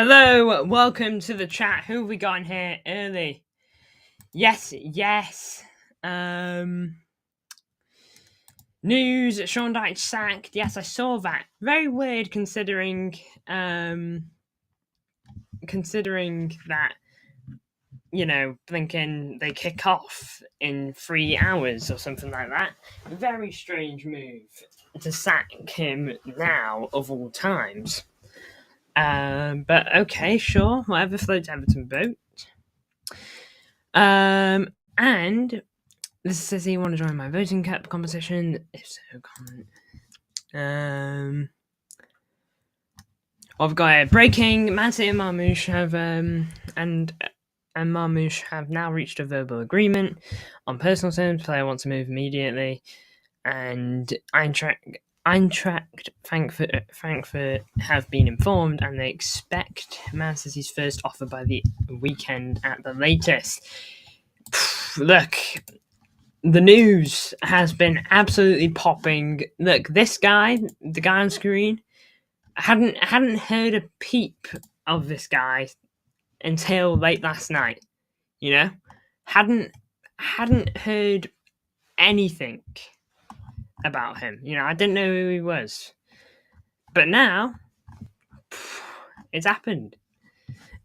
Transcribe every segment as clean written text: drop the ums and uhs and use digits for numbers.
Hello, welcome to the chat. Who have we got in here early? Yes. News, Sean Dyche sacked. Yes, I saw that. Very weird considering that, thinking they kick off in 3 hours or something like that. Very strange move to sack him now of all times. But okay, sure, whatever floats Everton boat. And this says you want to join my voting cup competition. If so, comment. I've got breaking. McAtee and Marmoush have and Marmoush have now reached a verbal agreement on personal terms. Player wants to move immediately, and Eintracht Frankfurt have been informed, and they expect Man City's first offer by the weekend at the latest. Look, the news has been absolutely popping. Look, this guy, the guy on screen, hadn't heard a peep of this guy until late last night. Hadn't heard anything about him. I didn't know who he was. But now, it's happened.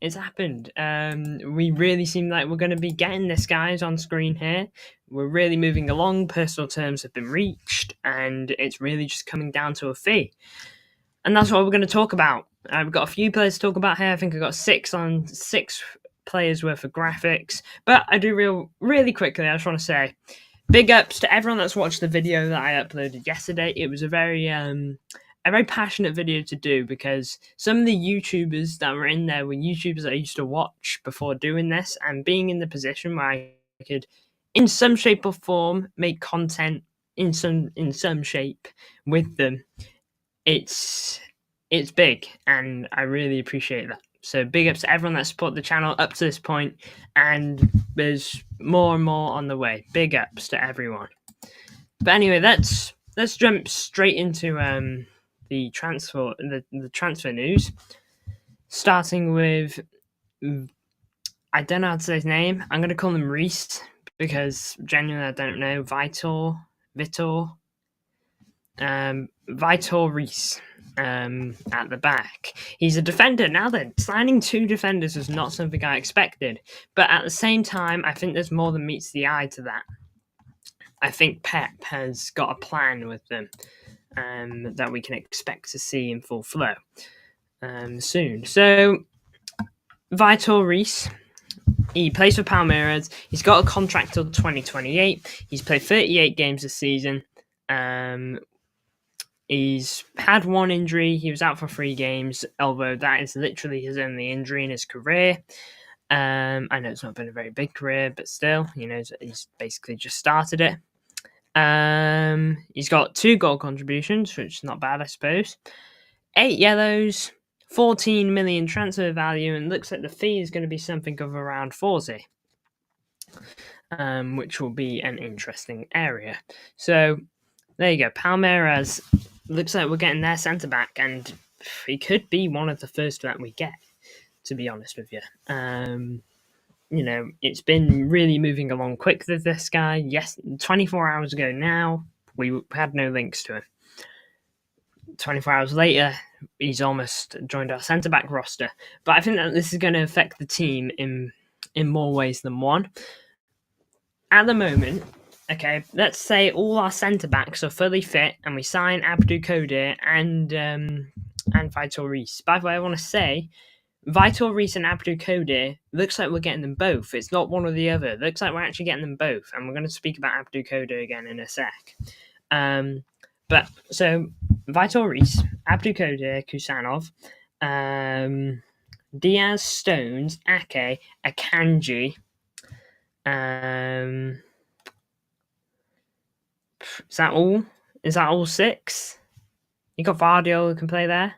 We really seem like we're going to be getting this guy's on screen here. We're really moving along. Personal terms have been reached, and it's really just coming down to a fee. And that's what we're going to talk about. I've got a few players to talk about here. I think I've got 6 players worth of graphics. But I do really quickly, I just want to say, big ups to everyone that's watched the video that I uploaded yesterday. It was a very passionate video to do, because some of the YouTubers that were in there were YouTubers I used to watch before doing this, and being in the position where I could, in some shape or form, make content in some shape with them. It's big, and I really appreciate that. So big ups to everyone that supported the channel up to this point, and there's more and more on the way. Big ups to everyone. But anyway, let's jump straight into the transfer news, starting with, I don't know how to say his name. I'm going to call him Reis, because genuinely I don't know. Vitor Reis at the back. He's a defender. Now then, signing 2 defenders was not something I expected, but at the same time, I think there's more than meets the eye to that. I think Pep has got a plan with them that we can expect to see in full flow soon. So, Vitor Reis, he plays for Palmeiras. He's got a contract till 2028. He's played 38 games this season. He's had 1 injury. He was out for 3 games, although that is literally his only injury in his career. I know it's not been a very big career, but still, he's basically just started it. He's got 2 goal contributions, which is not bad, I suppose. 8 yellows, 14 million transfer value, and looks like the fee is going to be something of around 40, which will be an interesting area. So there you go. Palmeiras, looks like we're getting their centre back, and he could be one of the first that we get, to be honest with you. It's been really moving along quick with this guy. Yes, 24 hours ago now, we had no links to him. 24 hours later, he's almost joined our centre-back roster. But I think that this is going to affect the team in more ways than one. At the moment, okay, let's say all our centre-backs are fully fit, and we sign Abdukodir and Vitor Reis. By the way, I want to say, Vitor Reis and Abdukodir, looks like we're getting them both. It's not one or the other. Looks like we're actually getting them both, and we're going to speak about Abdukodir again in a sec. But so Vitor Reis, Abdukodir Khusanov, Diaz, Stones, Ake, Akanji. Is that all? Is that all 6? You got Vardio who can play there,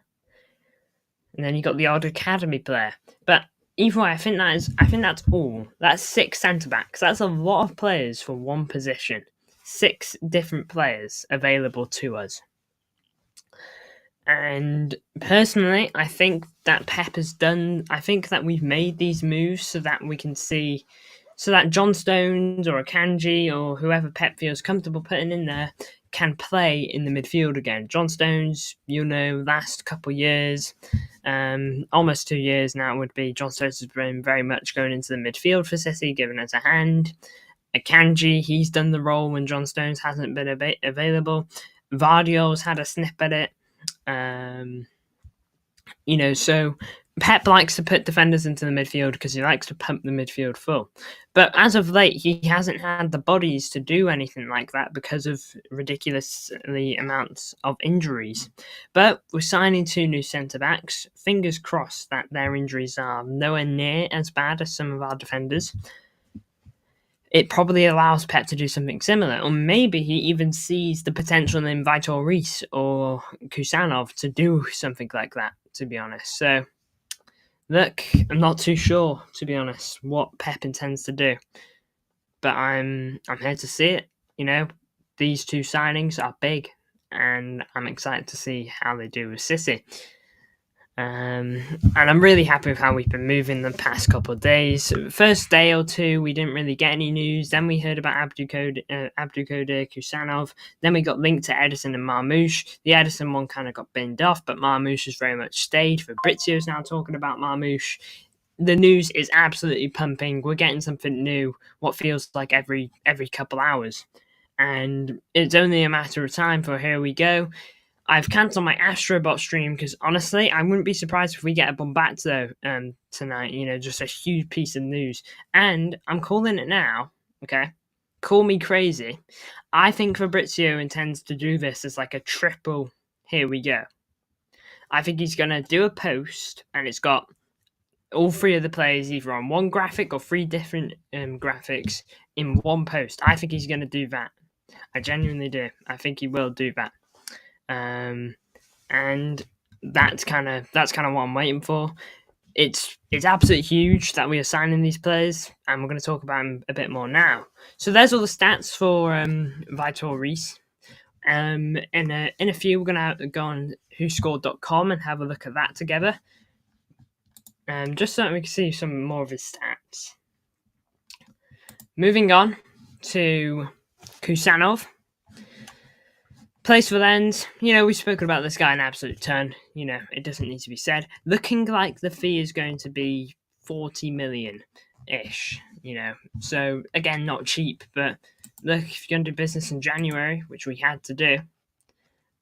and then you got the odd academy player. But either way, I think that's all. That's 6 centre backs. That's a lot of players for one position. 6 different players available to us. And personally, I think that Pep has done. I think that we've made these moves so that we can see, so that John Stones or Akanji or whoever Pep feels comfortable putting in there can play in the midfield again. John Stones, last couple years, almost 2 years now would be. John Stones has been very much going into the midfield for City, giving us a hand. Akanji, he's done the role when John Stones hasn't been available. Vardio's had a snip at it. So Pep likes to put defenders into the midfield because he likes to pump the midfield full. But as of late, he hasn't had the bodies to do anything like that because of ridiculously amounts of injuries. But we're signing 2 new centre-backs. Fingers crossed that their injuries are nowhere near as bad as some of our defenders. It probably allows Pep to do something similar, or maybe he even sees the potential in Vitor Reis or Kusanov to do something like that, to be honest. So, look, I'm not too sure, to be honest, what Pep intends to do. But I'm here to see it. These 2 signings are big, and I'm excited to see how they do with City. And I'm really happy with how we've been moving the past couple of days. First day or 2, we didn't really get any news. Then we heard about Abdukodir Khusanov. Then we got linked to Ederson and Marmoush. The Ederson one kind of got binned off, but Marmoush has very much stayed. Fabrizio's now talking about Marmoush. The news is absolutely pumping. We're getting something new, what feels like every couple hours. And it's only a matter of time for here we go. I've cancelled my Astrobot stream because honestly, I wouldn't be surprised if we get a Bombazzo tonight. Just a huge piece of news. And I'm calling it now. Okay, call me crazy. I think Fabrizio intends to do this as like a triple. Here we go. I think he's gonna do a post, and it's got all 3 of the players either on one graphic or 3 different graphics in one post. I think he's gonna do that. I genuinely do. I think he will do that. And that's kind of what I'm waiting for. It's absolutely huge that we are signing these players, and we're going to talk about them a bit more now. So there's all the stats for Vitor Reis. In a few, we're going to go on whoscored.com and have a look at that together, just so that we can see some more of his stats. Moving on to Kusanov. Plays for Lens. We've spoken about this guy an absolute ton. It doesn't need to be said. Looking like the fee is going to be 40 million-ish. So again, not cheap. But look, if you're going to do business in January, which we had to do,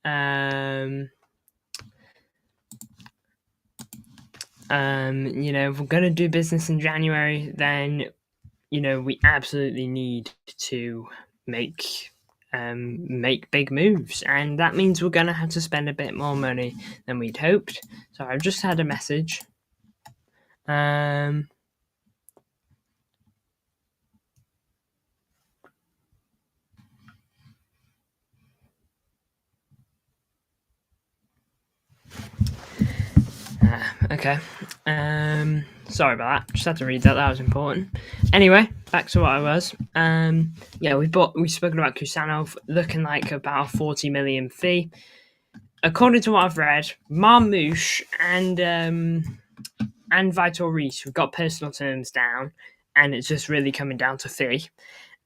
if we're going to do business in January, then we absolutely need to make big moves, and that means we're going to have to spend a bit more money than we'd hoped. So I've just had a message. Okay. Sorry about that. Just had to read that. That was important. Anyway, back to what I was. We've spoken about Kusanov looking like about a 40 million fee. According to what I've read, Marmoush and Vitor Reis, we've got personal terms down, and it's just really coming down to fee.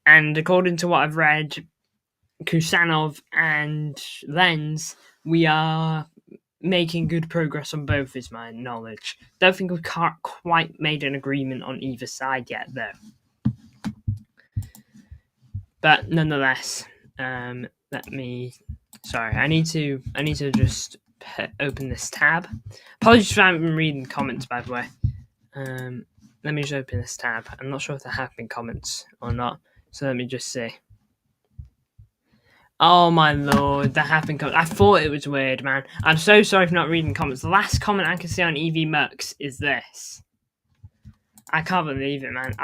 And according to what I've read, Kusanov and Lens, we are making good progress on both, is my knowledge. Don't think we can't quite made an agreement on either side yet, though. But nonetheless, Sorry, I need to just open this tab. Apologies if I haven't been reading comments, by the way. Let me just open this tab. I'm not sure if there have been comments or not, so let me just see. Oh my lord, that happened. I thought it was weird, man. I'm so sorry for not reading comments. The last comment I can see on EV Mux is this. I can't believe it, man.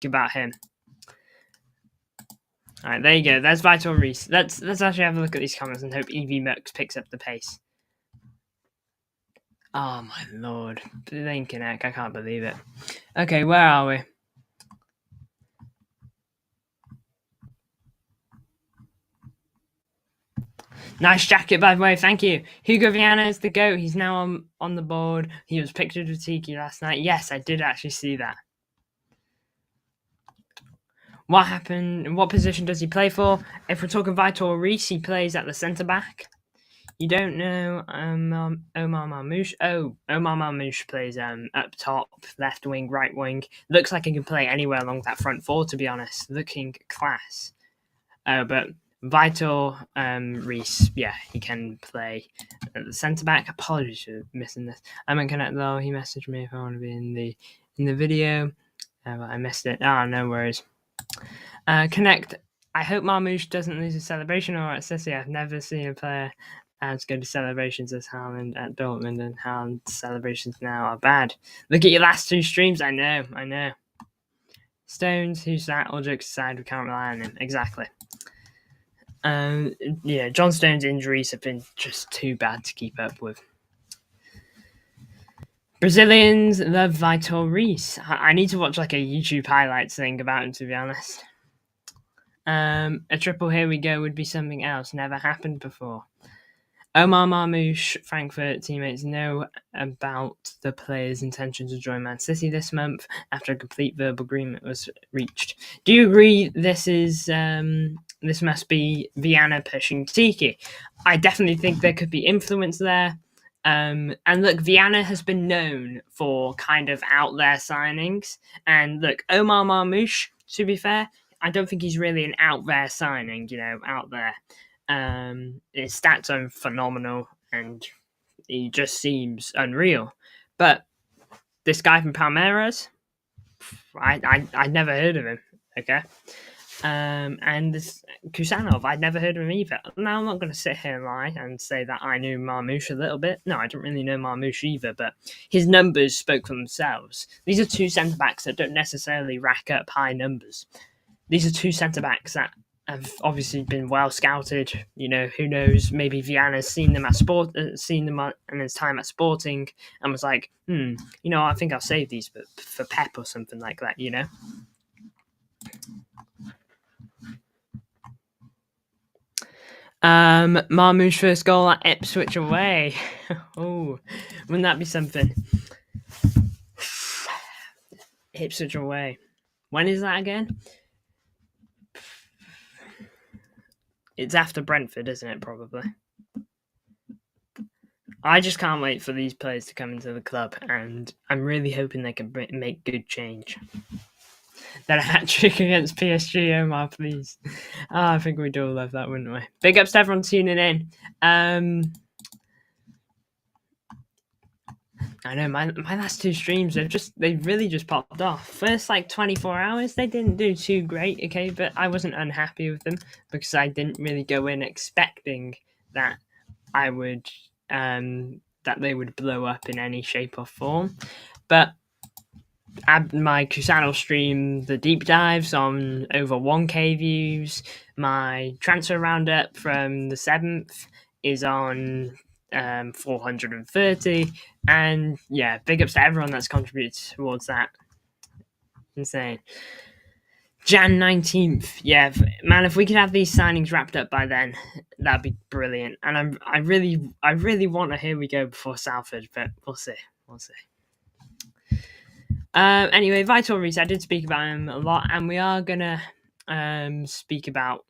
About him. Alright, there you go. That's Vitor Reis. Let's actually have a look at these comments and hope EV Mux picks up the pace. Oh my lord. Blinking heck, I can't believe it. Okay, where are we? Nice jacket, by the way, thank you. Hugo Viana is the GOAT. He's now on the board. He was pictured with Tiki last night. Yes, I did actually see that. What happened? What position does he play for? If we're talking Vitor Reis, he plays at the centre back. You don't know Omar Marmoush? Oh, Omar Marmoush plays up top, left wing, right wing. Looks like he can play anywhere along that front four, to be honest. Looking class. But Vitor Reis, yeah, he can play at the centre back. Apologies for missing this. I'm in connect though. He messaged me if I want to be in the video, but I missed it. No worries. Connect. I hope Marmoush doesn't lose his celebration or at City. I've never seen a player as good at celebrations as Haaland at Dortmund, and Haaland's celebrations now are bad. Look at your last two streams. I know. Stones, who's that? All jokes aside, we can't rely on him. Exactly. Yeah, John Stones' injuries have been just too bad to keep up with. Brazilians love Vitor Reis. I need to watch like a YouTube highlights thing about him, to be honest. A triple here we go would be something else. Never happened before. Omar Marmoush, Frankfurt teammates know about the player's intention to join Man City this month after a complete verbal agreement was reached. Do you agree this must be Viana pushing Tiki? I definitely think there could be influence there. And look, Viana has been known for kind of out there signings. And look, Omar Marmoush, to be fair, I don't think he's really an out there signing, out there. His stats are phenomenal and he just seems unreal. But this guy from Palmeiras, I'd never heard of him, okay? And this Kusanov, I'd never heard of him either. Now, I'm not going to sit here and lie and say that I knew Marmoush a little bit. No, I don't really know Marmoush either, but his numbers spoke for themselves. These are two centre-backs that don't necessarily rack up high numbers. These are two centre-backs that have obviously been well scouted. Who knows? Maybe Viana's seen them in his time at Sporting and was like, I think I'll save these for Pep or something like that. Marmoush first goal at Ipswich away. Oh, wouldn't that be something? Ipswich away. When is that again? It's after Brentford, isn't it, probably? I just can't wait for these players to come into the club, and I'm really hoping they can make good change. That hat-trick against PSG, Omar, please. I think we'd all love that, wouldn't we? Big ups to everyone tuning in. I know, my last two streams, they really just popped off. First, 24 hours, they didn't do too great, okay? But I wasn't unhappy with them because I didn't really go in expecting that I would, that they would blow up in any shape or form. But my Kusanov stream, the deep dives on over 1k views. My transfer roundup from the 7th is on 430, and yeah, big ups to everyone that's contributed towards that. Insane. Jan 19th, yeah, man, if we could have these signings wrapped up by then, that'd be brilliant. And I really want a here we go before Salford, but we'll see. Anyway, Vitor Reis, I did speak about him a lot, and we are gonna speak about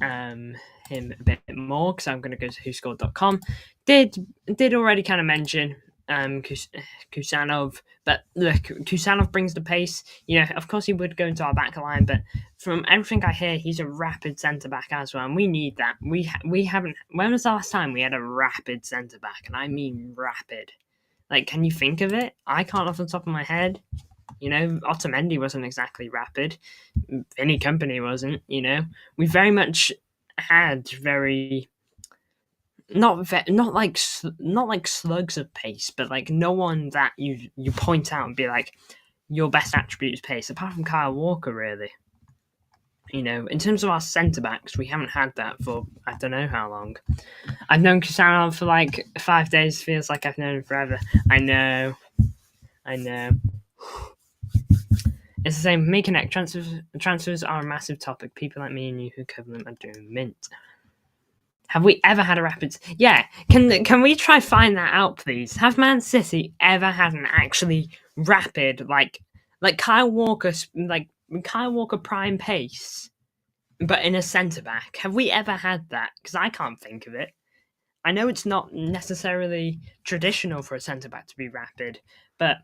him a bit more because I'm going to go to whoscored.com. Did already kind of mention Kusanov, but look, Kusanov brings the pace. Of course he would go into our back line, but from everything I hear, he's a rapid centre back as well, and we need that. We haven't. When was the last time we had a rapid centre back? And I mean rapid. Can you think of it? I can't off the top of my head. Otamendi wasn't exactly rapid. Any company wasn't. We very much had very not like slugs of pace, but no one that you point out and be like your best attribute is pace, apart from Kyle Walker, really. In terms of our centre backs, we haven't had that for I don't know how long. I've known Kusanov for like 5 days. Feels like I've known him forever. I know. It's the same. Me Connect transfers are a massive topic. People like me and you who cover them are doing mint. Have we ever had a rapid? Yeah. Can we try find that out, please? Have Man City ever had an actually rapid like Kyle Walker prime pace, but in a centre back? Have we ever had that? Because I can't think of it. I know it's not necessarily traditional for a centre back to be rapid, but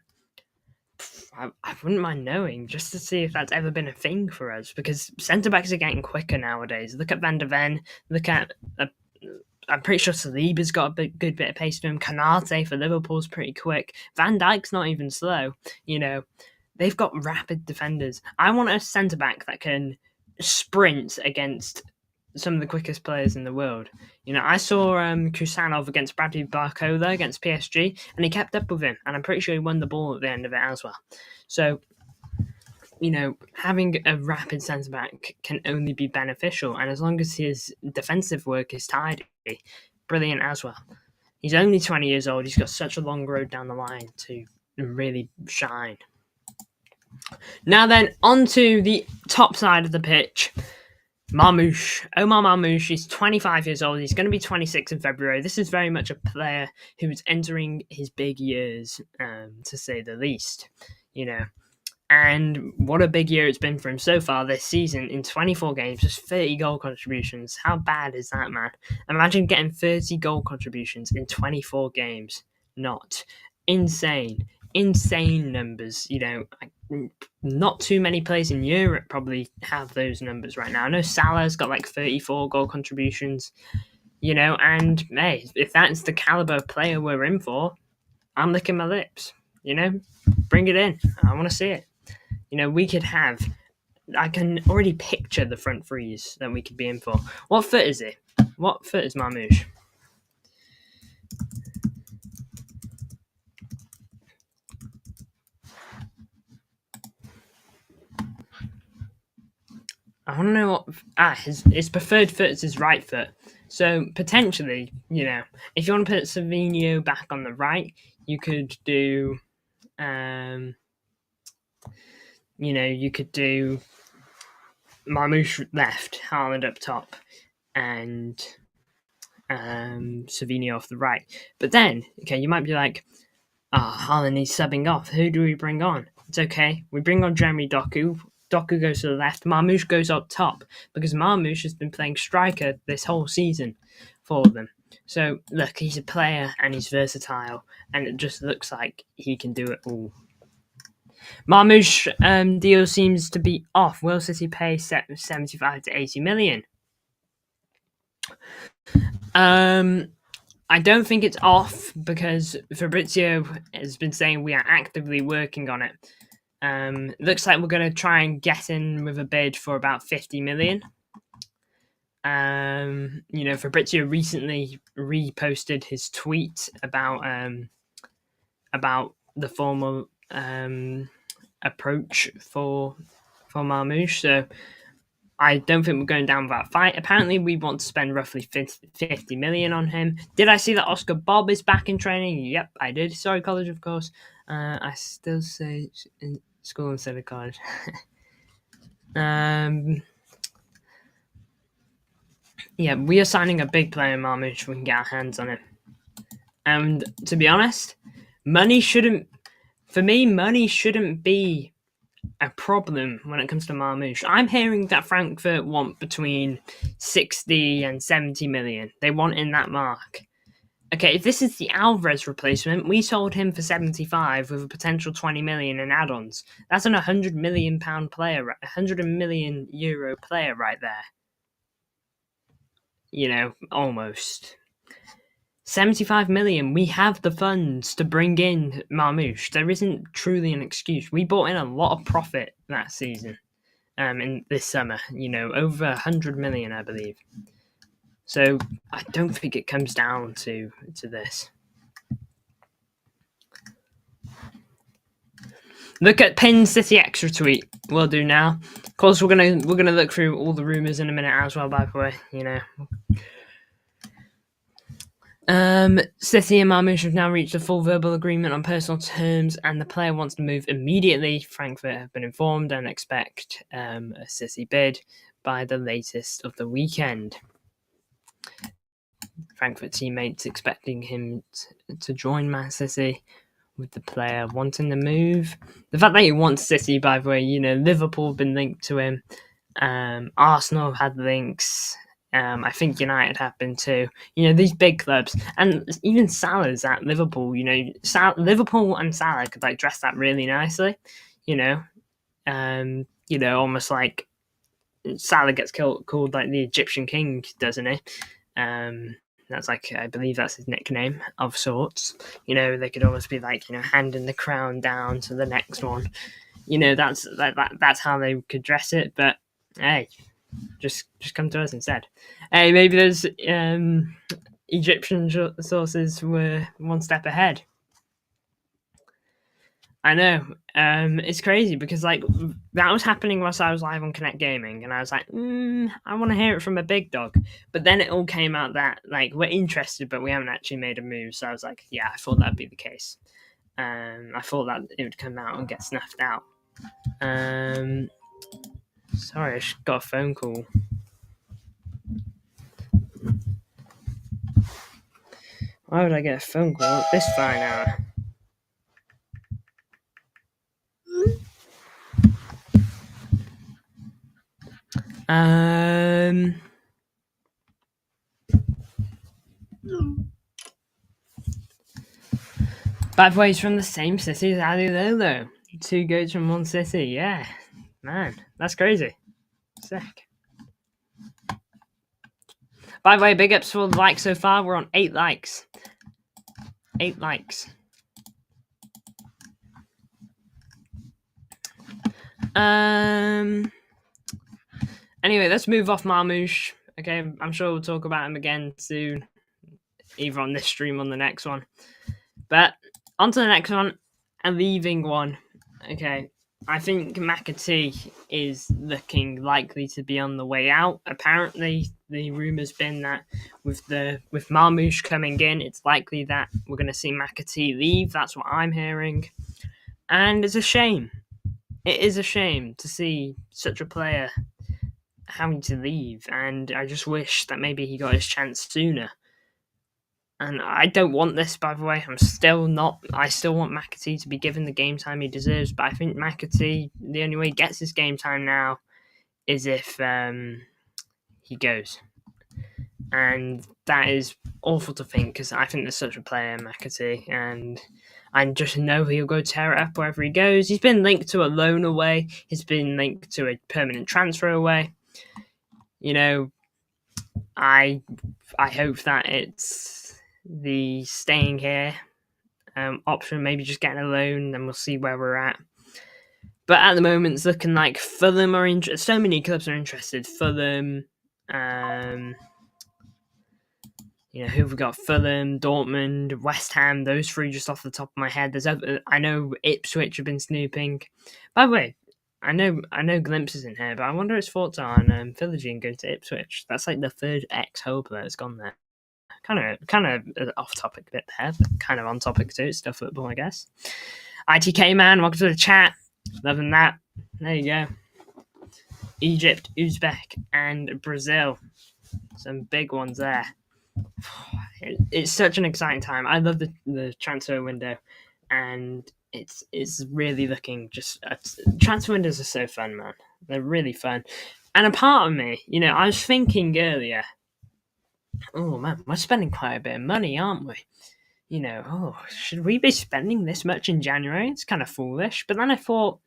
I wouldn't mind knowing just to see if that's ever been a thing for us, because centre backs are getting quicker nowadays. Look at Van de Ven. Look at I'm pretty sure Saliba's got a good bit of pace to him. Kanate for Liverpool's pretty quick. Van Dijk's not even slow. They've got rapid defenders. I want a centre back that can sprint against some of the quickest players in the world. I saw Kusanov against Bradley Barcola against PSG, and he kept up with him, and I'm pretty sure he won the ball at the end of it as well. So, having a rapid centre-back can only be beneficial, and as long as his defensive work is tidy, brilliant as well. He's only 20 years old. He's got such a long road down the line to really shine. Now then, onto the top side of the pitch. Marmoush. Omar Marmoush is 25 years old. He's going to be 26 in February. This is very much a player who's entering his big years, to say the least. And what a big year it's been for him so far this season. In 24 games, just 30 goal contributions. How bad is that, man? Imagine getting 30 goal contributions in 24 games. Not insane numbers. Not too many players in Europe probably have those numbers right now. I know Salah's got like 34 goal contributions, and hey, if that's the caliber of player we're in for, I'm licking my lips. Bring it in. I want to see it. We could have. I can already picture the front threes that we could be in for. What foot is it? What foot is Marmoush? I want to know what. His preferred foot is his right foot. So potentially, if you want to put Savinio back on the right, you could do. You could do Marmoush left, Haaland up top, and Savinio off the right. But then, you might be like, Haaland needs subbing off. Who do we bring on? It's okay. We bring on Jeremy Doku. Doku goes to the left. Marmoush goes up top, because Marmoush has been playing striker this whole season for them. So, look, he's a player and he's versatile, and it just looks like he can do it all. Marmoush deal seems to be off. Will City pay 75 to 80 million? I don't think it's off, because Fabrizio has been saying we are actively working on it. Looks like we're going to try and get in with a bid for about 50 million. Fabrizio recently reposted his tweet about the formal approach for Marmoush. So I don't think we're going down without a fight. Apparently, we want to spend roughly 50 million on him. Did I see that Oscar Bob is back in training? Yep, I did. Sorry, college, of course. I still say in school instead of college. Yeah, we are signing a big player in Marmoush if we can get our hands on it. And to be honest, money shouldn't be a problem when it comes to Marmoush. I'm hearing that Frankfurt want between 60 and 70 million. They want in that mark. Okay, if this is the Alvarez replacement, we sold him for 75 with a potential 20 million in add-ons. That's an 100 million pound player, 100 million euro player right there. Almost. 75 million. We have the funds to bring in Marmoush. There isn't truly an excuse. We bought in a lot of profit that season, in this summer. Over 100 million, I believe. So I don't think it comes down to this. Look at pinned City extra tweet. We'll do now. Of course, we're gonna look through all the rumours in a minute as well. By the way, City and Marmoush have now reached a full verbal agreement on personal terms, and the player wants to move immediately. Frankfurt have been informed and expect a City bid by the latest of the weekend. Frankfurt teammates expecting him to join Man City, with the player wanting to move. The fact that he wants City, by the way, Liverpool have been linked to him. Arsenal have had links. I think United have been too. These big clubs, and even Salah's at Liverpool. Liverpool and Salah could dress that really nicely. Almost like Salah gets called like the Egyptian king, doesn't he? That's I believe that's his nickname of sorts. They could almost be handing the crown down to the next one. That's how they could dress it. But hey, just come to us instead. Hey, maybe those Egyptian sources were one step ahead. I know. It's crazy because that was happening whilst I was live on Connect Gaming, and I was like, I want to hear it from a big dog. But then it all came out that we're interested, but we haven't actually made a move. So I was like, yeah, I thought that'd be the case. I thought that it would come out and get snuffed out. Sorry, I just got a phone call. Why would I get a phone call at this fine hour? By the way, he's from the same city as Ali Lolo. 2 goats from one city. Yeah, man, that's crazy. Sick. By the way, big ups for the likes so far. We're on 8 likes. 8 likes. Anyway, let's move off Marmoush. Okay, I'm sure we'll talk about him again soon, either on this stream or on the next one. But on to the next one, a leaving one. Okay, I think McAtee is looking likely to be on the way out. Apparently, the rumour's been that with Marmoush coming in, it's likely that we're going to see McAtee leave. That's what I'm hearing. And it's a shame. It is a shame to see such a player having to leave, and I just wish that maybe he got his chance sooner. And I don't want this, by the way. I still want McAtee to be given the game time he deserves, but I think McAtee, the only way he gets his game time now is if he goes. And that is awful to think, because I think there's such a player, McAtee, and I just know he'll go tear it up wherever he goes. He's been linked to a loan away. He's been linked to a permanent transfer away. I hope that it's the staying here option, maybe just getting a loan, then we'll see where we're at. But at the moment, it's looking like Fulham are interested. So many clubs are interested. Fulham, who have we got? Fulham, Dortmund, West Ham. Those 3 just off the top of my head. I know Ipswich have been snooping. By the way, I know Glimpses in here, but I wonder his thoughts on Philogene going to Ipswich. That's the 3rd ex-Hull player that's gone there. Kind of off topic a bit there, but kind of on topic too. It's still football, I guess. ITK man, welcome to the chat. Loving that. There you go. Egypt, Uzbek, and Brazil. Some big ones there. It's such an exciting time. I love the transfer window, and it's really looking just transfer windows are so fun, man. They're really fun. And a part of me, I was thinking earlier, oh man, we're spending quite a bit of money, aren't we? Should we be spending this much in January? It's kind of foolish. But then I thought,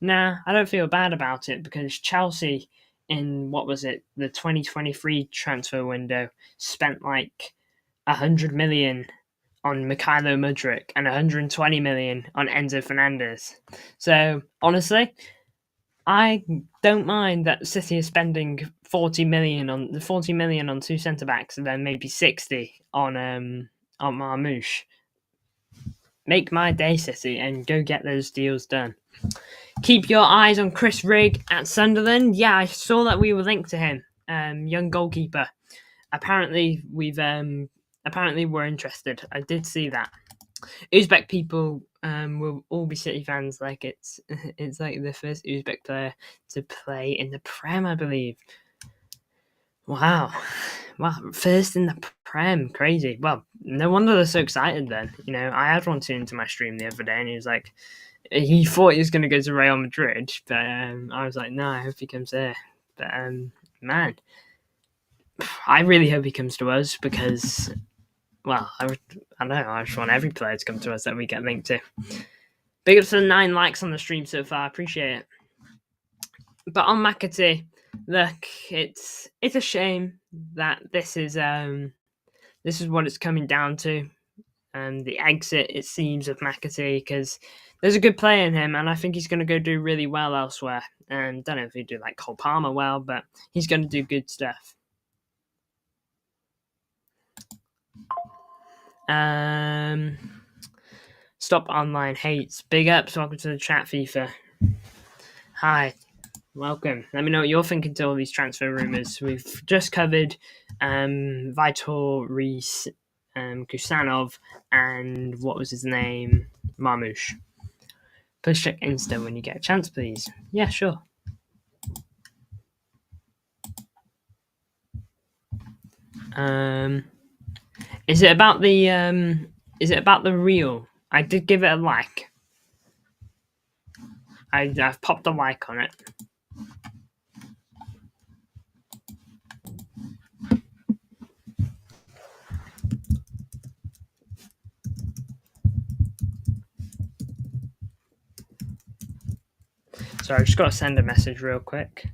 nah, I don't feel bad about it, because Chelsea in, the 2023 transfer window spent 100 million on Mikhailo Mudryk and 120 million on Enzo Fernandez. So honestly, I don't mind that City is spending 40 million on 2 centre backs, and then maybe 60 on Marmoush. Make my day, City, and go get those deals done. Keep your eyes on Chris Rigg at Sunderland. Yeah, I saw that we were linked to him. Young goalkeeper. Apparently, we're interested. I did see that. Uzbek people will all be City fans. Like it's like the first Uzbek player to play in the Prem, I believe. Wow, first in the Prem, crazy. Well, no wonder they're so excited then. I had one tune into my stream the other day, and he was like, he thought he was going to go to Real Madrid, but I was like, no, I hope he comes there. But man, I really hope he comes to us because, well, I don't know, I just want every player to come to us that we get linked to. Big up to the 9 likes on the stream so far, appreciate it. But on McAtee, look, it's a shame that this is what it's coming down to. The exit, it seems, of McAtee, because there's a good player in him, and I think he's going to go do really well elsewhere. And don't know if he'd do like Cole Palmer well, but he's going to do good stuff. Stop online hates. Big ups. Welcome to the chat, FIFA. Hi. Welcome. Let me know what you're thinking to all these transfer rumours. We've just covered Vitor Reis, Kusanov, and what was his name? Marmoush. Please check Insta when you get a chance, please. Yeah, sure. Is it about the reel? I did give it a like. I've popped a like on it. Sorry, I just got to send a message real quick.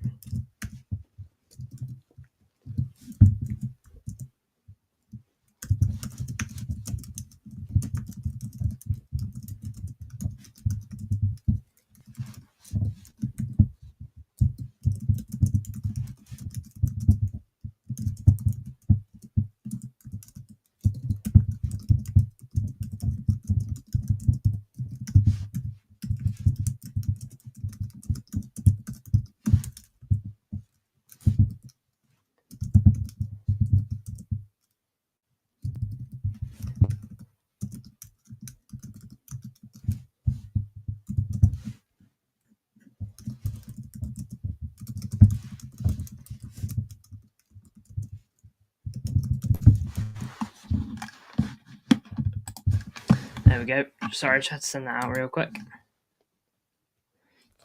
There we go. Sorry, I just had to send that out real quick.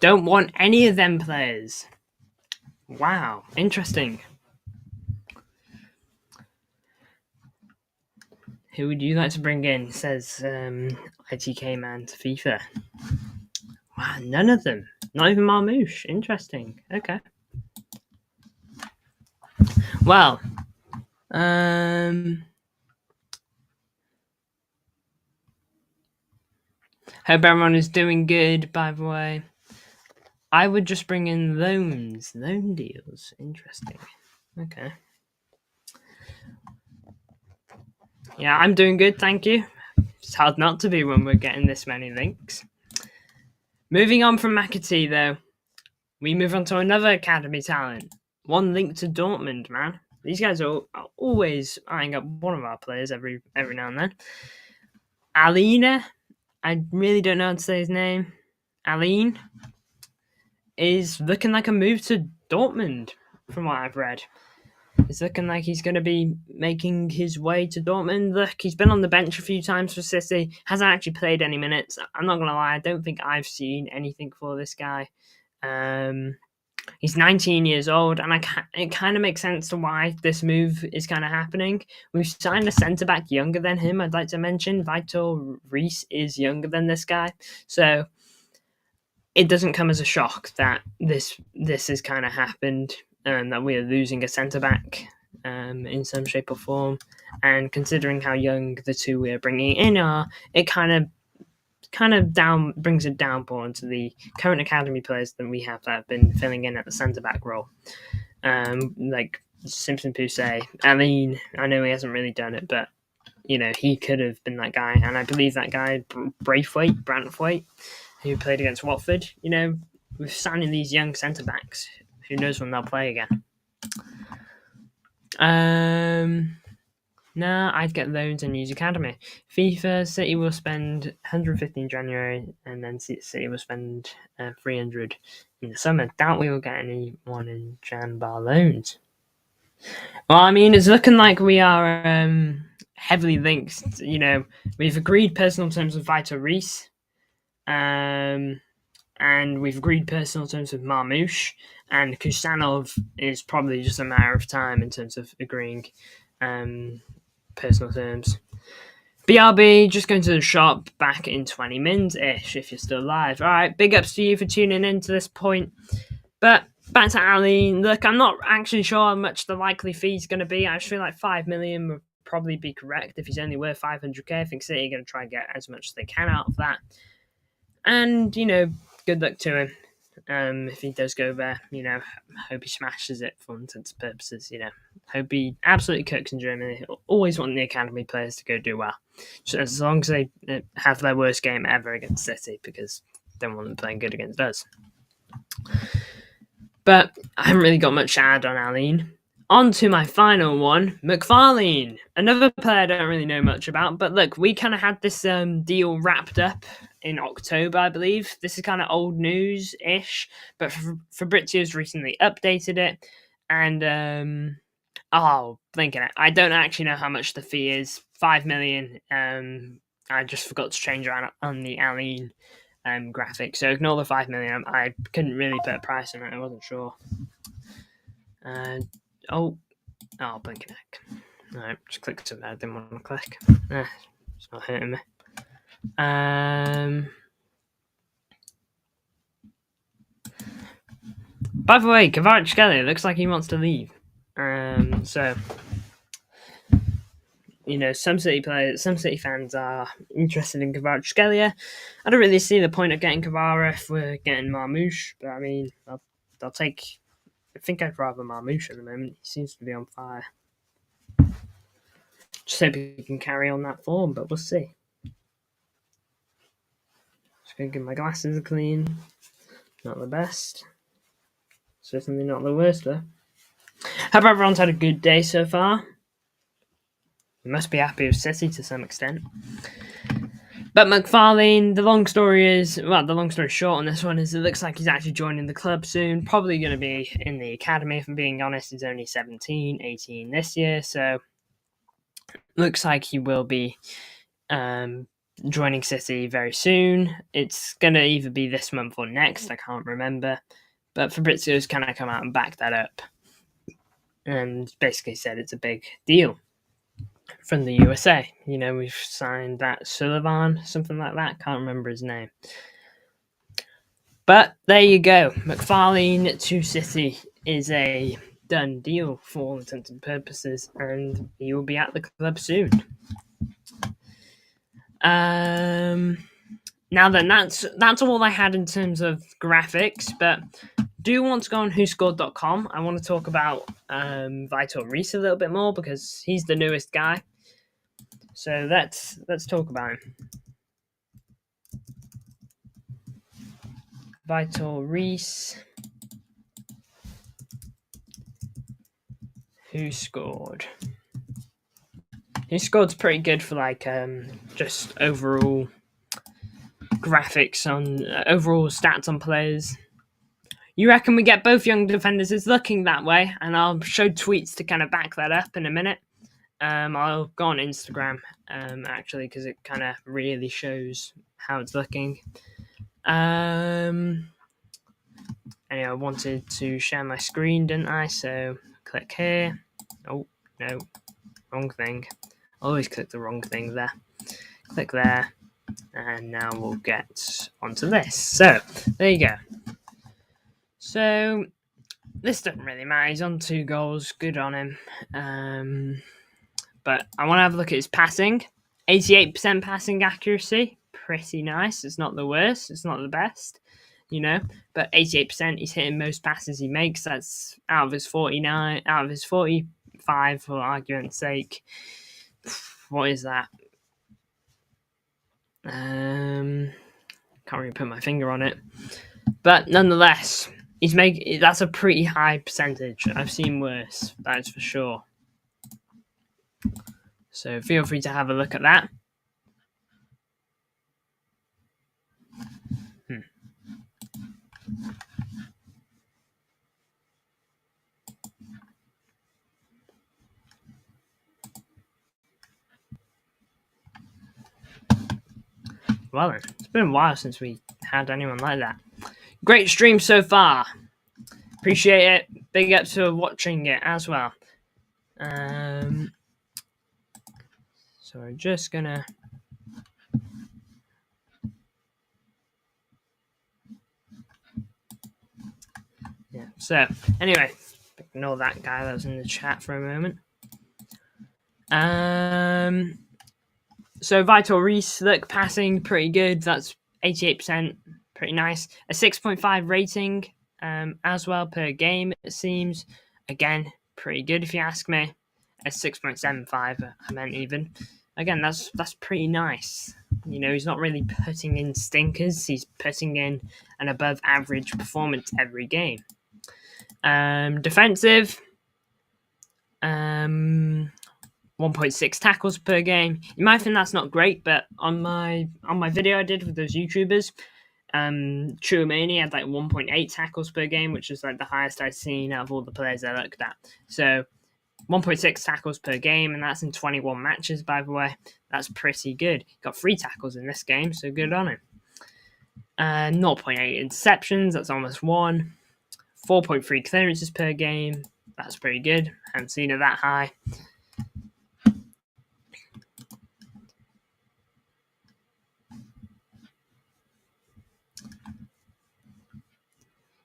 Don't want any of them players. Wow, interesting. Who would you like to bring in? Says ITK man to FIFA. Wow, none of them. Not even Marmoush. Interesting. Okay. Well, hope everyone is doing good, by the way. I would just bring in loan deals. Interesting. Okay. Yeah, I'm doing good, thank you. It's hard not to be when we're getting this many links. Moving on from McAtee, though, we move on to another academy talent. One linked to Dortmund, man. These guys are always eyeing up one of our players every now and then. Alina, I really don't know how to say his name. Aline is looking like a move to Dortmund, from what I've read. It's looking like he's going to be making his way to Dortmund. Look, he's been on the bench a few times for City. Hasn't actually played any minutes. I'm not going to lie. I don't think I've seen anything for this guy. He's 19 years old, and it kind of makes sense to why this move is kind of happening. We've signed a centre-back younger than him, I'd like to mention. Vitor Reis is younger than this guy. So it doesn't come as a shock that this has kind of happened, and that we are losing a centre-back in some shape or form. And considering how young the two we're bringing in are, it kind of brings a downpour into the current academy players that we have that have been filling in at the centre-back role. Like Simpson Poussey. I mean, I know he hasn't really done it, but he could have been that guy. And I believe that guy, Branthwaite, who played against Watford, with signing these young centre-backs, who knows when they'll play again. No, I'd get loans and use academy. FIFA, City will spend 150 in January, and then City will spend 300 in the summer. Doubt we will get anyone in Jan bar loans. Well, I mean, it's looking like we are heavily linked. We've agreed personal terms with Vitor Reis, and we've agreed personal terms with Marmoush, and Kusanov is probably just a matter of time in terms of agreeing personal terms. BRB, just going to the shop back in 20 minutes-ish if you're still live. All right, big ups to you for tuning in to this point. But back to Ali. Look, I'm not actually sure how much the likely fee is going to be. I just feel like 5 million would probably be correct if he's only worth 500k. I think City are going to try and get as much as they can out of that. And, good luck to him. If he does go there, hope he smashes it for all intents and purposes, hope he absolutely cooks in Germany. Always want the academy players to go do well, just as long as they have their worst game ever against City, because I don't want them playing good against us. But I haven't really got much to add on Aline. On to my final one, McFarlane, another player I don't really know much about. But look, we kind of had this deal wrapped up in October, I believe. This is kind of old news-ish, but Fabrizio's recently updated it. And, blinking it. I don't actually know how much the fee is. 5 million. I just forgot to change around on the Aline graphic. So ignore the 5 million. I couldn't really put a price on it. I wasn't sure. Blinking heck. Alright, just click something I didn't want to click. It's not hurting me. By the way, Kvaratskhelia looks like he wants to leave. So some City fans are interested in Kvaratskhelia. I don't really see the point of getting Kvara if we're getting Marmoush, but I mean, I'll take. I think I'd rather Marmoush at the moment. He seems to be on fire. Just hope he can carry on that form, but we'll see. Just gonna give my glasses a clean. Not the best. Certainly not the worst, though. Hope everyone's had a good day so far. You must be happy with City to some extent. But McFarlane, the long story short on this one is it looks like he's actually joining the club soon. Probably going to be in the academy, if I'm being honest. He's only 17, 18 this year. So looks like he will be joining City very soon. It's going to either be this month or next. I can't remember. But Fabrizio's kind of come out and backed that up. And basically said it's a big deal. From the USA. We've signed that Sullivan, something like that. Can't remember his name. But there you go. McFarlane to City is a done deal for all intents and purposes, and he will be at the club soon. Now then, that's all I had in terms of graphics, but do want to go on whoscored.com. I want to talk about Vitor Reis a little bit more because he's the newest guy. So let's talk about him. Vitor Reis. Who scored? Who scored's pretty good for just overall graphics on overall stats on players. You reckon we get both young defenders? It's looking that way, and I'll show tweets to kind of back that up in a minute. I'll go on Instagram, actually, because it kind of really shows how it's looking. Anyway, I wanted to share my screen, didn't I? So click here. Oh, no, wrong thing. Always click the wrong thing there. Click there. And now we'll get onto this. So, there you go. So, this doesn't really matter. He's on 2 goals. Good on him. But I want to have a look at his passing. 88% passing accuracy. Pretty nice. It's not the worst. It's not the best. But 88%, he's hitting most passes he makes. That's out of his 45, for argument's sake. what is that? Can't really put my finger on it, but nonetheless, that's a pretty high percentage. I've seen worse, that's for sure. So feel free to have a look at that. Well then, it's been a while since we had anyone like that. Great stream so far. Appreciate it. Big ups for watching it as well. So we're just gonna... Yeah, so anyway, ignore that guy that was in the chat for a moment. So Vitor Reis, look, passing pretty good. That's 88%, pretty nice. A 6.5 rating as well per game, it seems. Again, pretty good if you ask me. A 6.75, I meant even. Again, that's pretty nice. You know, he's not really putting in stinkers. He's putting in an above average performance every game. Defensive, 1.6 tackles per game. You might think that's not great, but on my video I did with those YouTubers, Chouamani had like 1.8 tackles per game, which is like the highest I've seen out of all the players I looked at. So 1.6 tackles per game, and that's in 21 matches, by the way. That's pretty good. Got 3 tackles in this game, so good on him. 0.8 interceptions, that's almost 1. 4.3 clearances per game, that's pretty good. Haven't seen it that high.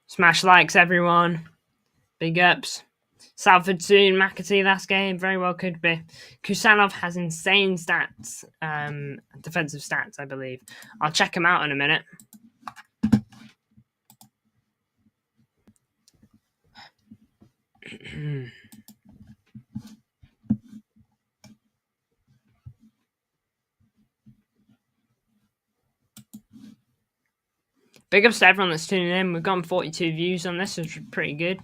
Smash likes, everyone. Big ups. Salford soon, McAtee last game, very well could be. Kusanov has insane stats, defensive stats, I believe. I'll check him out in a minute. Big ups to everyone that's tuning in. We've gotten 42 views on this, which is pretty good.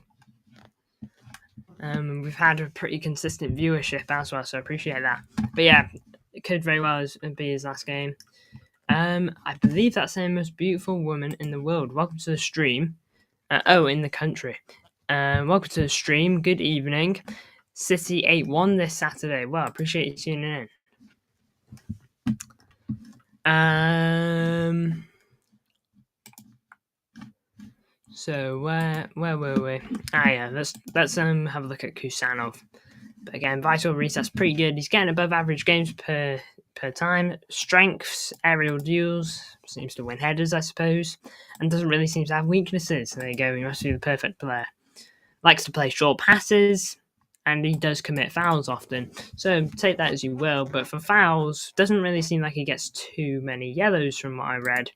We've had a pretty consistent viewership as well, so I appreciate that. But yeah, it could very well be his last game. I believe that's the most beautiful woman in the world. Welcome to the stream. In the country. Welcome to the stream. Good evening. City 8-1 this Saturday. Well, appreciate you tuning in. So where were we? Yeah, let's have a look at Kusanov. But again, Vitor Reis, that's pretty good. He's getting above average games per time. Strengths, aerial duels, seems to win headers, I suppose, and doesn't really seem to have weaknesses. There you go, he must be the perfect player. Likes to play short passes, and he does commit fouls often. So take that as you will, but for fouls, doesn't really seem like he gets too many yellows from what I read.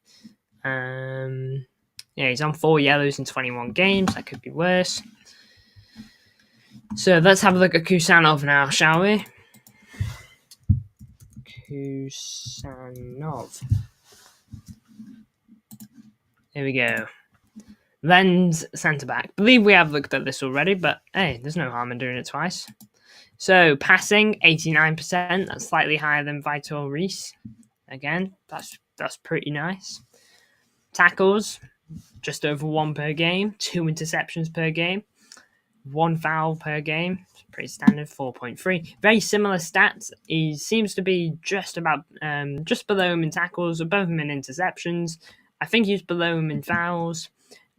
Yeah, he's on 4 yellows in 21 games. That could be worse. So let's have a look at Kusanov now, shall we? Kusanov. Here we go. Lens centre-back. Believe we have looked at this already, but hey, there's no harm in doing it twice. So passing, 89%. That's slightly higher than Vitor Reis. Again, that's pretty nice. Tackles, just over 1 per game. 2 interceptions per game. 1 foul per game. Pretty standard, 4.3. Very similar stats. He seems to be just about just below him in tackles, above him in interceptions. I think he's below him in fouls.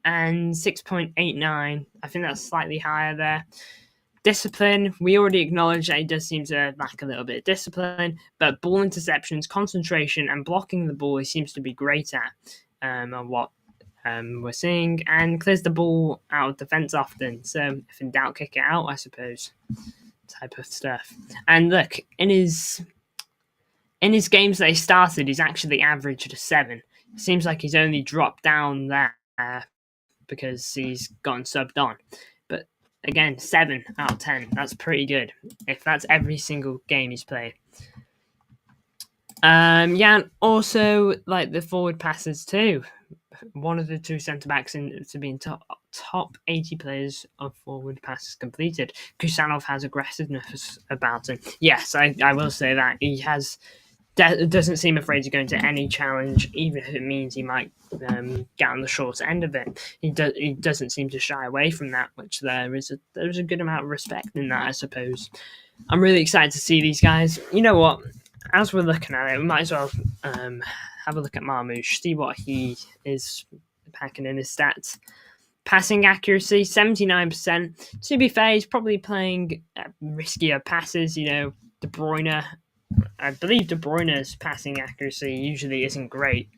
And 6.89. I think that's slightly higher there. Discipline, we already acknowledged that he does seem to lack a little bit of discipline, but ball interceptions, concentration, and blocking the ball he seems to be great at, on what we're seeing, and clears the ball out of defence often. So if in doubt, kick it out, I suppose, type of stuff. And look, in his games that he started, he's actually averaged a 7. It seems like he's only dropped down there because he's gotten subbed on. But again, 7 out of 10. That's pretty good if that's every single game he's played. Yeah, and also like the forward passes too. One of the two centre backs to be in top 80 players of forward passes completed. Kusanov has aggressiveness about him. Yes, I will say that he doesn't seem afraid to go into any challenge, even if it means he might get on the short end of it. He doesn't seem to shy away from that, which there's a good amount of respect in that, I suppose. I'm really excited to see these guys. You know what? As we're looking at it, we might as well have a look at Marmoush, see what he is packing in his stats. Passing accuracy, 79%. To be fair, he's probably playing riskier passes. You know, De Bruyne. I believe De Bruyne's passing accuracy usually isn't great.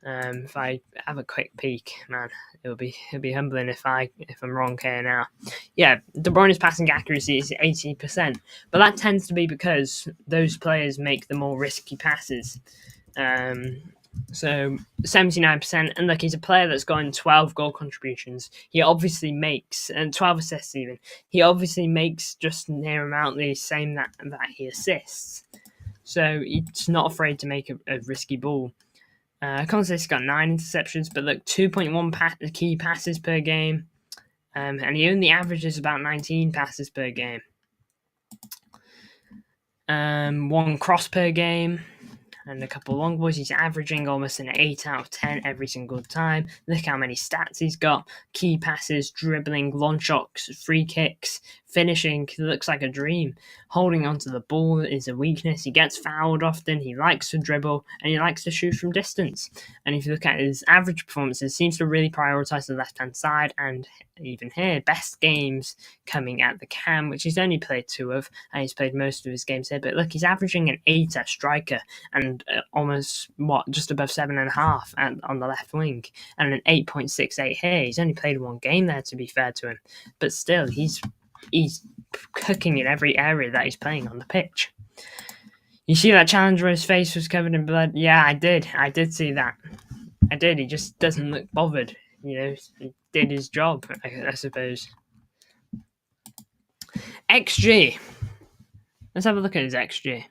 If I have a quick peek, man, it'll be humbling if I'm wrong here now. Yeah, De Bruyne's passing accuracy is 80%, but that tends to be because those players make the more risky passes. So 79%, and look, he's a player that's gotten 12 goal contributions. He obviously makes, and 12 assists even. He obviously makes just near amount the same that he assists. So he's not afraid to make a risky ball. I can't say he's got 9 interceptions, but look, 2.1 key passes per game, and he only averages about 19 passes per game. 1 cross per game, and a couple of long balls. He's averaging almost an 8 out of 10 every single time. Look how many stats he's got. Key passes, dribbling, long shots, free kicks, finishing. He looks like a dream. Holding onto the ball is a weakness. He gets fouled often. He likes to dribble, and he likes to shoot from distance. And if you look at his average performances, he seems to really prioritise the left-hand side, and even here, best games coming at the cam, which he's only played 2 of, and he's played most of his games here. But look, he's averaging an 8 as striker, and almost just above 7.5 on the left wing, and an 8.68 here. He's only played 1 game there, to be fair to him, but still, he's cooking in every area that he's playing on the pitch. You see that challenge where his face was covered in blood? Yeah, I did see that. I did. He just doesn't look bothered. You know, he did his job, I suppose. XG. Let's have a look at his XG.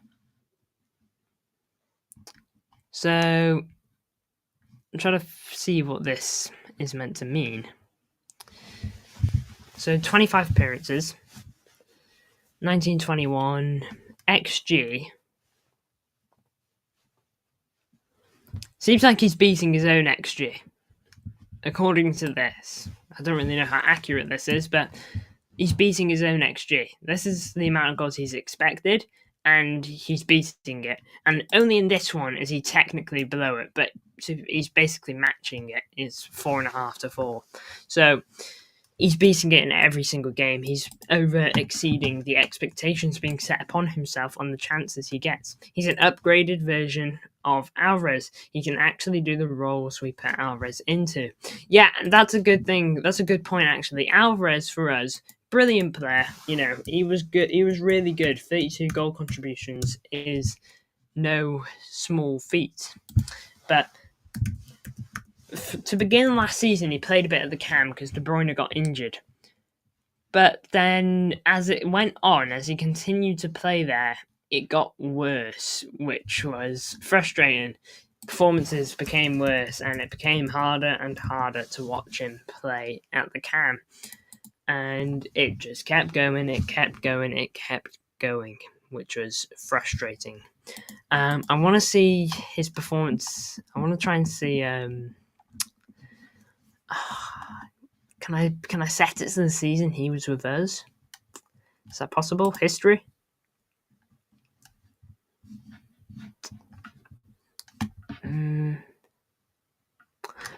So, I'm trying to see what this is meant to mean. So, 25 appearances, 1921, XG. Seems like he's beating his own XG, according to this. I don't really know how accurate this is, but he's beating his own XG. This is the amount of goals he's expected, and he's beating it. And only in this one is he technically below it, but he's basically matching it. It's 4.5 to 4. So he's beating it in every single game. He's over exceeding the expectations being set upon himself on the chances he gets. He's an upgraded version of Alvarez. He can actually do the roles we put Alvarez into. Yeah, that's a good thing. That's a good point, actually. Alvarez, for us, brilliant player. You know, he was good. He was really good. 32 goal contributions is no small feat. But to begin last season, he played a bit of the cam because De Bruyne got injured. But then, as it went on, as he continued to play there, it got worse, which was frustrating. Performances became worse, and it became harder and harder to watch him play at the cam. And it just kept going, it kept going, which was frustrating. I want to see his performance. I want to try and see... Can I set it to the season he was with us? Is that possible? History?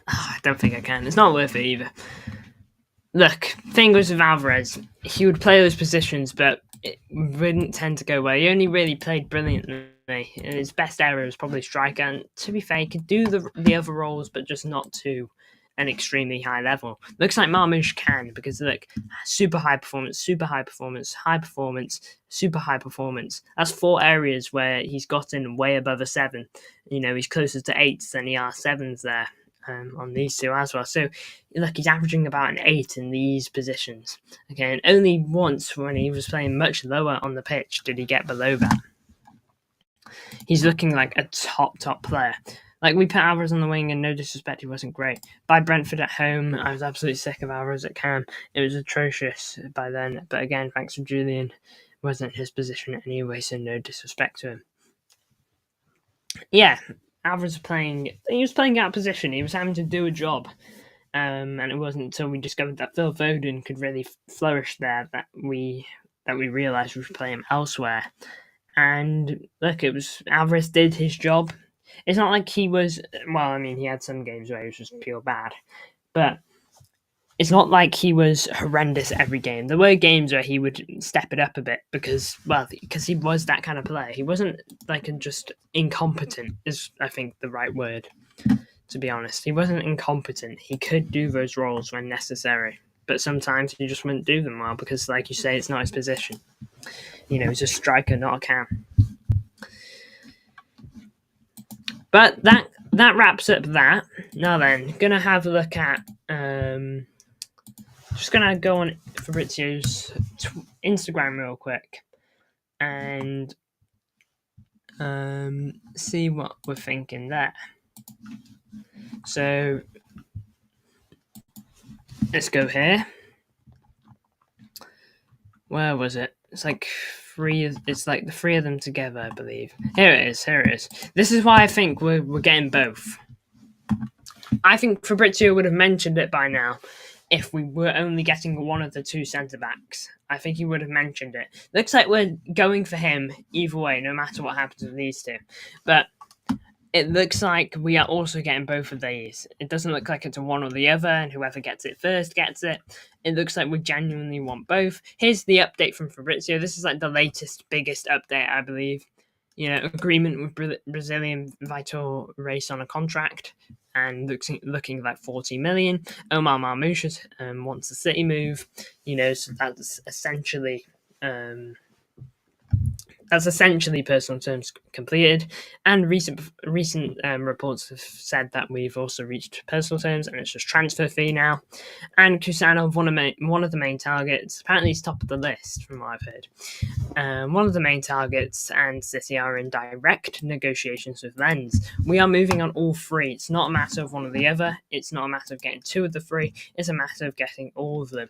I don't think I can. It's not worth it either. Look, thing was with Alvarez, he would play those positions, but it wouldn't tend to go well. He only really played brilliantly. His best area was probably striker, and to be fair, he could do the other roles, but just not to an extremely high level. Looks like Marmoush can, because look, super high performance, high performance, super high performance. That's 4 areas where he's gotten way above a 7. You know, he's closer to 8s than he are 7s there. On these 2 as well. So, look, he's averaging about an 8 in these positions. Okay, and only once when he was playing much lower on the pitch did he get below that. He's looking like a top player. Like, we put Alvarez on the wing, and no disrespect, he wasn't great. By Brentford at home, I was absolutely sick of Alvarez at Cam. It was atrocious by then. But again, thanks to Julian, wasn't his position anyway, so no disrespect to him. Yeah, Alvarez was playing out of position. He was having to do a job. And it wasn't until we discovered that Phil Foden could really flourish there that we realised we should play him elsewhere. And look, it was Alvarez did his job. It's not like he was, well, I mean, he had some games where he was just pure bad, but it's not like he was horrendous every game. There were games where he would step it up a bit because he was that kind of player. He wasn't like just incompetent, is I think the right word, to be honest. He wasn't incompetent. He could do those roles when necessary, but sometimes he just wouldn't do them well because, like you say, it's not his position. You know, he's a striker, not a cam. But that wraps up that. Now then, gonna have a look at just gonna go on Fabrizio's Instagram real quick and see what we're thinking there. So let's go here. Where was it? It's like the three of them together, I believe. Here it is. This is why I think we're getting both. I think Fabrizio would have mentioned it by now if we were only getting one of the two centre-backs. I think he would have mentioned it. Looks like we're going for him either way, no matter what happens with these two. But it looks like we are also getting both of these. It doesn't look like it's a one or the other, and whoever gets it first gets it. It looks like we genuinely want both. Here's the update from Fabrizio. This is like the latest, biggest update, I believe. You know, agreement with Brazilian Vitor Reis on a contract, and looking like 40 million. Omar Marmoush wants a City move. You know, so that's essentially personal terms completed, and recent reports have said that we've also reached personal terms, and it's just transfer fee now. And Kusanov, one of the main targets, apparently he's top of the list from what I've heard. One of the main targets, and City are in direct negotiations with Lens. We are moving on all three. It's not a matter of one or the other. It's not a matter of getting two of the three. It's a matter of getting all of them.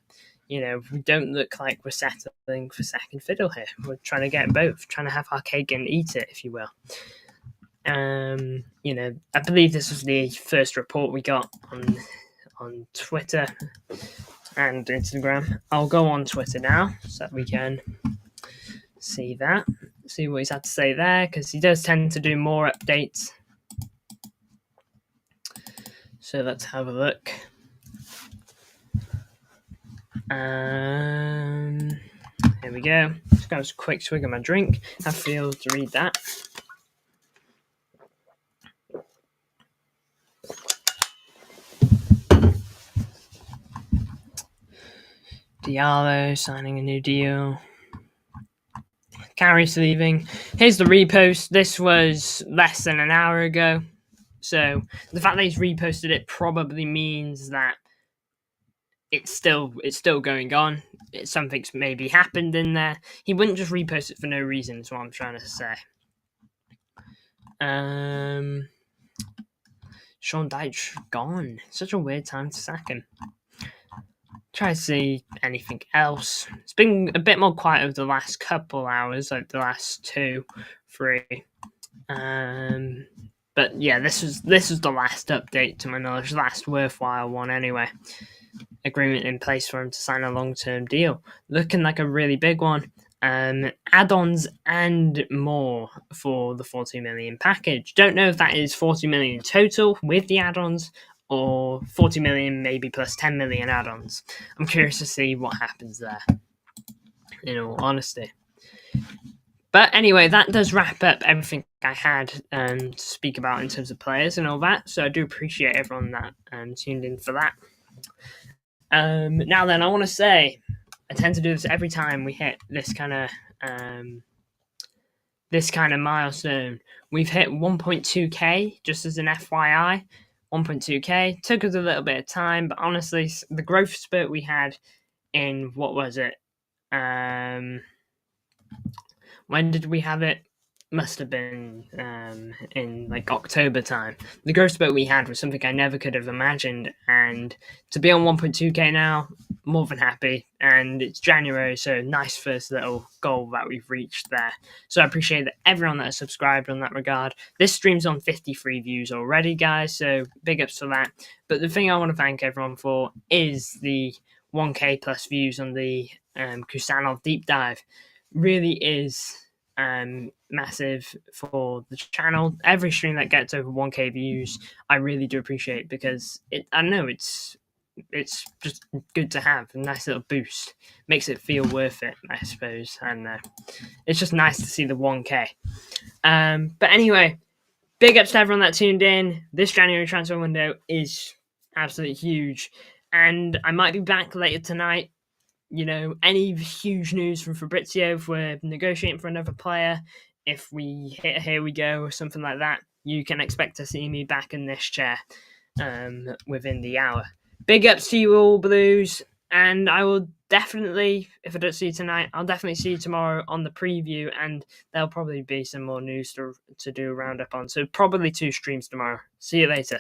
You know, we don't look like we're settling for second fiddle here. We're trying to get both, trying to have our cake and eat it, if you will. You know, I believe this was the first report we got on Twitter and Instagram. I'll go on Twitter now so that we can see what he's had to say there, because he does tend to do more updates. So let's have a look. Here we go. Just got a quick swig of my drink. I feel to read that. Diallo signing a new deal. Karius leaving. Here's the repost. This was less than an hour ago. So the fact that he's reposted it probably means that it's still going on. Something's maybe happened in there. He wouldn't just repost it for no reason, is what I'm trying to say. Sean Dyche gone. Such a weird time to sack him. Try to see anything else. It's been a bit more quiet over the last couple hours, like the last 2, 3. But yeah, this was the last update to my knowledge, last worthwhile one anyway. Agreement in place for him to sign a long-term deal. Looking like a really big one. Add-ons and more for the 40 million package. Don't know if that is 40 million total with the add-ons or 40 million maybe plus 10 million add-ons. I'm curious to see what happens there, in all honesty. But anyway, that does wrap up everything I had to speak about in terms of players and all that. So I do appreciate everyone that tuned in for that. Now then, I want to say, I tend to do this every time we hit this kind of milestone. We've hit 1.2k, just as an FYI. 1.2k took us a little bit of time, but honestly, the growth spurt we had in, what was it? When did we have it? must have been in like October time. The growth spurt we had was something I never could have imagined, and to be on 1.2k now, more than happy. And it's January, so nice first little goal that we've reached there. So I appreciate that everyone that has subscribed on that regard. This stream's on 53 views already, guys, so big ups to that. But the thing I want to thank everyone for is the 1k plus views on the Kusanov deep dive. Really is massive for the channel. Every stream that gets over 1k views, I really do appreciate, because I know it's just good to have a nice little boost. Makes it feel worth it, I suppose. And it's just nice to see the 1k. But anyway, big ups to everyone that tuned in. This January transfer window is absolutely huge, and I might be back later tonight. Any huge news from Fabrizio, if we're negotiating for another player, if we hit here we go or something like that, you can expect to see me back in this chair within the hour. Big ups to you all, Blues, and I will definitely, if I don't see you tonight, I'll definitely see you tomorrow on the preview, and there'll probably be some more news to do a roundup on, so probably 2 streams tomorrow. See you later.